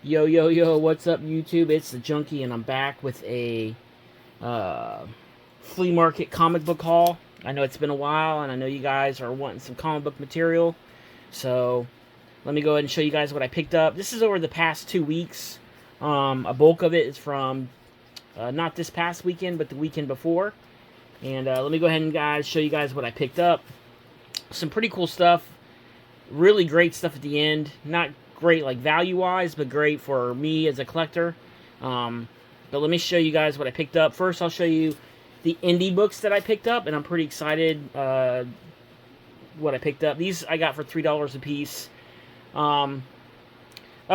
Yo, yo, yo, what's up, YouTube? It's the Junkie, and I'm back with a flea market comic book haul. I know it's been a while, and I know you guys are wanting some comic book material. So, let me go ahead and show you guys what I picked up. This is over the past 2 weeks. A bulk of it is from not this past weekend, but the weekend before. And let me go ahead and, guys, show you guys what I picked up. Some pretty cool stuff. Really great stuff at the end. Not great like value-wise, but great for me as a collector. But let me show you guys what I picked up. First, I'll show you the indie books that I picked up, and I'm pretty excited what I picked up. These I got for $3 a piece. Up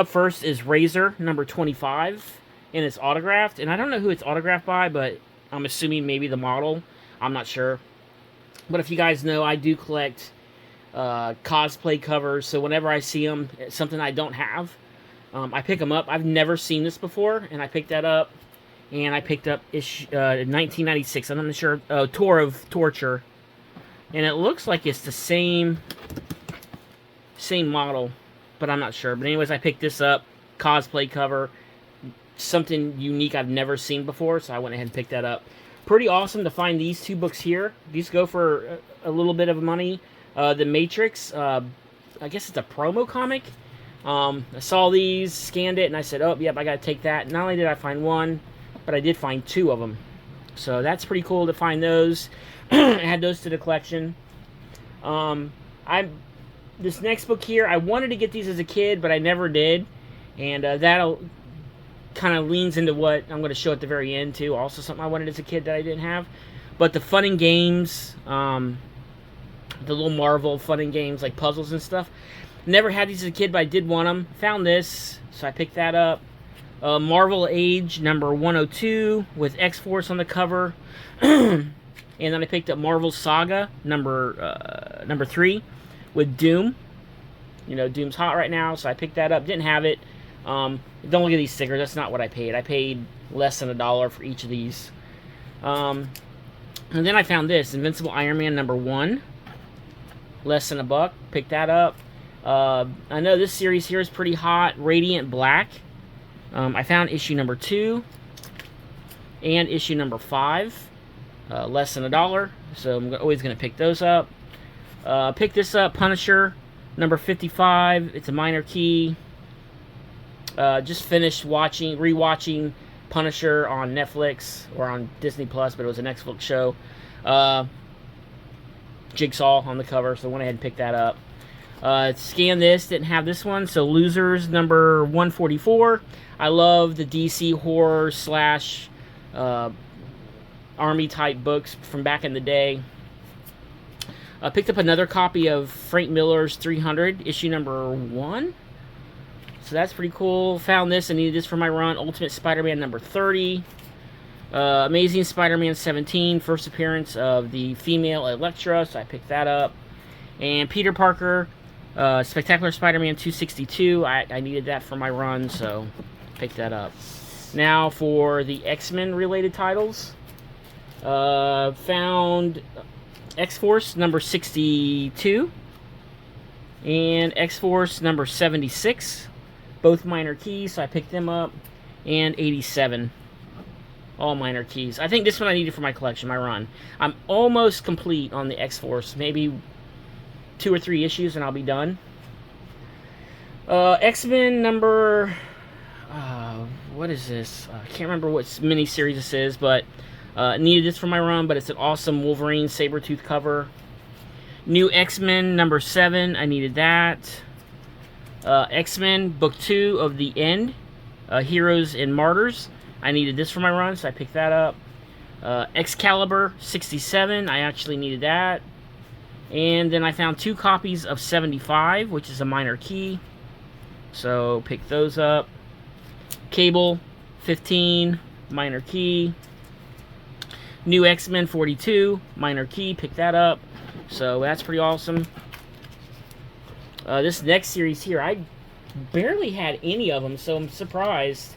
first is Razor, number 25, and it's autographed. And I don't know who it's autographed by, but I'm assuming maybe the model. I'm not sure. But if you guys know, I do collect cosplay covers, so whenever I see them, it's something I don't have, I pick them up. I've never seen this before, and I picked that up. And I picked up 1996. I'm not sure. Tour of Torture, and it looks like it's the same model, but I'm not sure. But anyways, I picked this up. Cosplay cover, something unique I've never seen before, so I went ahead and picked that up. Pretty awesome to find these two books here. These go for a little bit of money. The Matrix, I guess it's a promo comic. I saw these, scanned it, and I said, oh, yep, I gotta take that. Not only did I find one, but I did find two of them. So that's pretty cool to find those. Add those to the collection. This next book here, I wanted to get these as a kid, but I never did. And that'll kind of leans into what I'm going to show at the very end, too. Also something I wanted as a kid that I didn't have. But the Fun and Games, the little Marvel Fun and Games, like puzzles and stuff. Never had these as a kid, but I did want them. Found this, so I picked that up. Marvel Age, number 102, with X-Force on the cover. And then I picked up Marvel Saga, number 3, with Doom. You know, Doom's hot right now, so I picked that up. Didn't have it. Don't look at these stickers. That's not what I paid. I paid less than $1 for each of these. And then I found this, Invincible Iron Man, number 1. Less than $1. Picked that up. I know this series here is pretty hot. Radiant Black. I found issue number 2 and issue number 5. Less than $1. So I'm always going to pick those up. Pick this up, Punisher, number 55. It's a minor key. Just finished rewatching Punisher on Netflix or on Disney Plus, but it was a Netflix show. Jigsaw on the cover, so I went ahead and picked that up. Scan this, didn't have this one, so Losers, number 144. I love the DC horror slash army type books from back in the day. I picked up another copy of Frank Miller's 300, issue number 1. So that's pretty cool. Found this, I needed this for my run. Ultimate Spider-Man number 30. Amazing Spider-Man 17, first appearance of the female Elektra, so I picked that up. And Peter Parker, Spectacular Spider-Man 262, I needed that for my run, so picked that up. Now for the X-Men related titles. Found X-Force number 62 and X-Force number 76. Both minor keys, so I picked them up. And 87. All minor keys. I think this one I needed for my collection, my run. I'm almost complete on the X-Force. Maybe 2 or 3 issues and I'll be done. X-Men number... what is this? I can't remember what miniseries this is, but needed this for my run, but it's an awesome Wolverine Sabretooth cover. New X-Men number 7. I needed that. X-Men book 2 of the End. Heroes and Martyrs. I needed this for my run, so I picked that up. Excalibur 67. I actually needed that. And then I found 2 copies of 75, which is a minor key. So picked those up. Cable 15, minor key. New X-Men 42, minor key. Picked that up. So that's pretty awesome. This next series here, I barely had any of them, so I'm surprised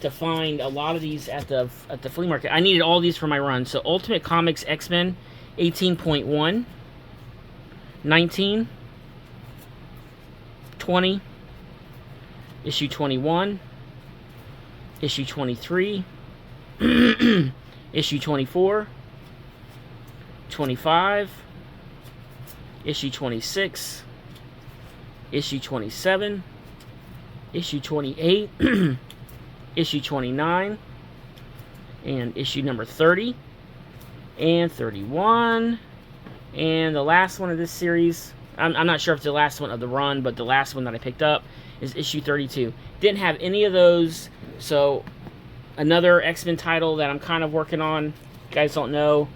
to find a lot of these at the flea market. I needed all these for my run. So Ultimate Comics X-Men 18.1, 19, 20, issue 21, issue 23, issue 24, 25, issue 26, issue 27, issue 28, issue 29, and issue number 30, and 31, and the last one of this series, I'm not sure if it's the last one of the run, but the last one that I picked up is issue 32. Didn't have any of those, so another X-Men title that I'm kind of working on. If you guys don't know,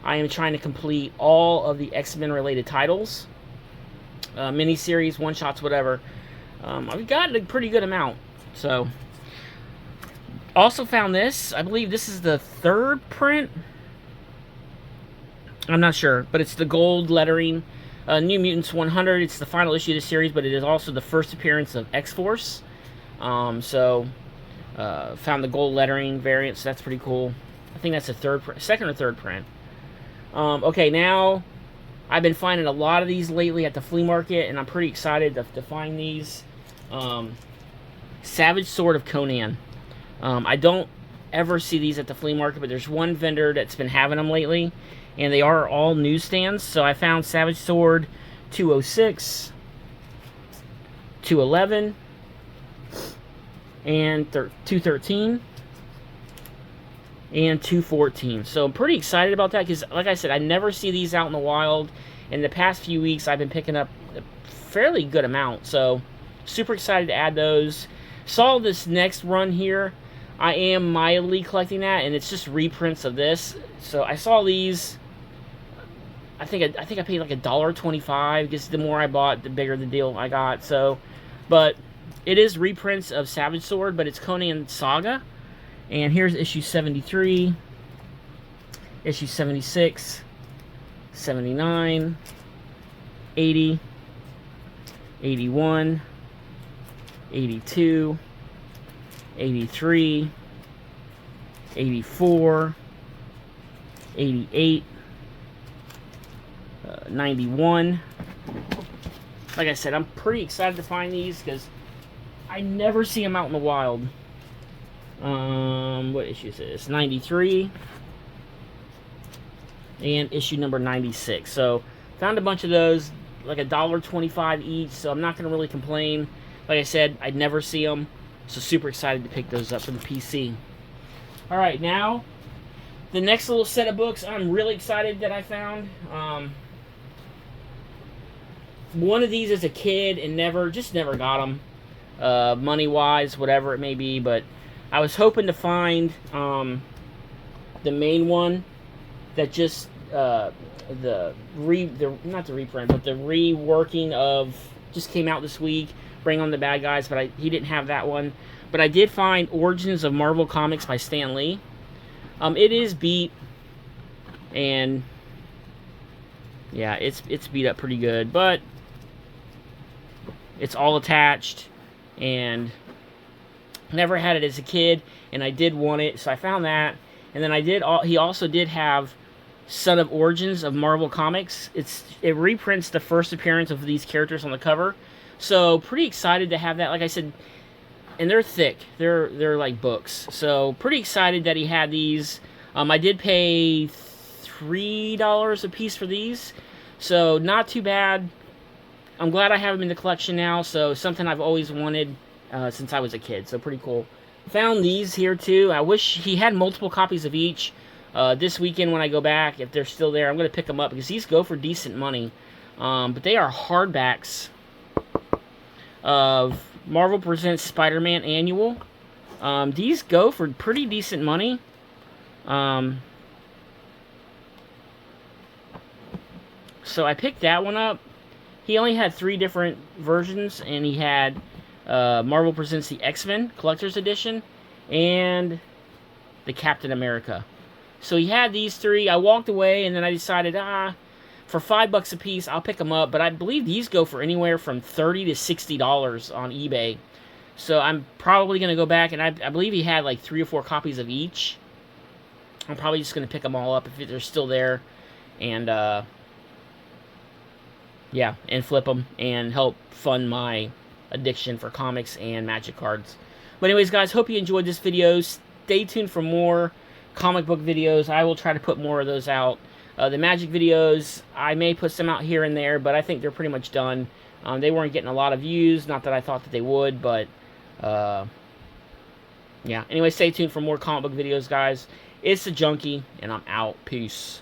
I am trying to complete all of the X-Men related titles. Miniseries, one-shots, whatever. I've got a pretty good amount. So, also found this. I believe this is the 3rd print. I'm not sure, but it's the gold lettering. New Mutants 100. It's the final issue of the series, but it is also the first appearance of X-Force. Found the gold lettering variant, so that's pretty cool. I think that's the 2nd or 3rd print. Okay, now I've been finding a lot of these lately at the flea market, and I'm pretty excited to find these. Savage Sword of Conan. I don't ever see these at the flea market, but there's one vendor that's been having them lately, and they are all newsstands. So I found Savage Sword 206, 211, and 213, and 214. So I'm pretty excited about that because, like I said, I never see these out in the wild. In the past few weeks, I've been picking up a fairly good amount. So super excited to add those. Saw this next run here. I am mildly collecting that, and it's just reprints of this. So I saw these. I think I paid like $1.25 because the more I bought, the bigger the deal I got. So, but it is reprints of Savage Sword, but it's Conan Saga. And here's issue 73, issue 76, 79, 80, 81, 82, 83, 84, 88, 91. Like I said, I'm pretty excited to find these because I never see them out in the wild. What issue is this? 93 and issue number 96. So found a bunch of those, like $1.25 each. So I'm not going to really complain. Like I said, I'd never see them, so super excited to pick those up for the PC. All right, now the next little set of books I'm really excited that I found. One of these as a kid and never got them, money wise, whatever it may be, but I was hoping to find the main one that just not the reprint, but the reworking of just came out this week. Bring on the Bad Guys, but he didn't have that one. But I did find Origins of Marvel Comics by Stan Lee. It is beat, and yeah, it's beat up pretty good, but it's all attached, and never had it as a kid, and I did want it, so I found that. And then he also did have Son of Origins of Marvel Comics. It reprints the first appearance of these characters on the cover. So pretty excited to have that. Like I said, and they're thick. They're like books. So pretty excited that he had these. I did pay $3 a piece for these, so not too bad. I'm glad I have them in the collection now. So something I've always wanted since I was a kid. So pretty cool. Found these here too. I wish he had multiple copies of each. This weekend when I go back, if they're still there, I'm going to pick them up because these go for decent money. But they are hardbacks of Marvel Presents Spider-Man Annual. These go for pretty decent money. So I picked that one up. He only had 3 different versions, and he had Marvel Presents the X-Men Collector's Edition and the Captain America. So he had these 3. I walked away, and then I decided, for $5 a piece, I'll pick them up. But I believe these go for anywhere from $30 to $60 on eBay. So I'm probably going to go back, and I believe he had like 3 or 4 copies of each. I'm probably just going to pick them all up if they're still there, and yeah, and flip them and help fund my addiction for comics and Magic cards. But anyways, guys, hope you enjoyed this video. Stay tuned for more comic book videos. I will try to put more of those out. The Magic videos, I may put some out here and there, but I think they're pretty much done. They weren't getting a lot of views, not that I thought that they would, but yeah. Anyway, stay tuned for more comic book videos, guys. It's the Junkie, and I'm out. Peace.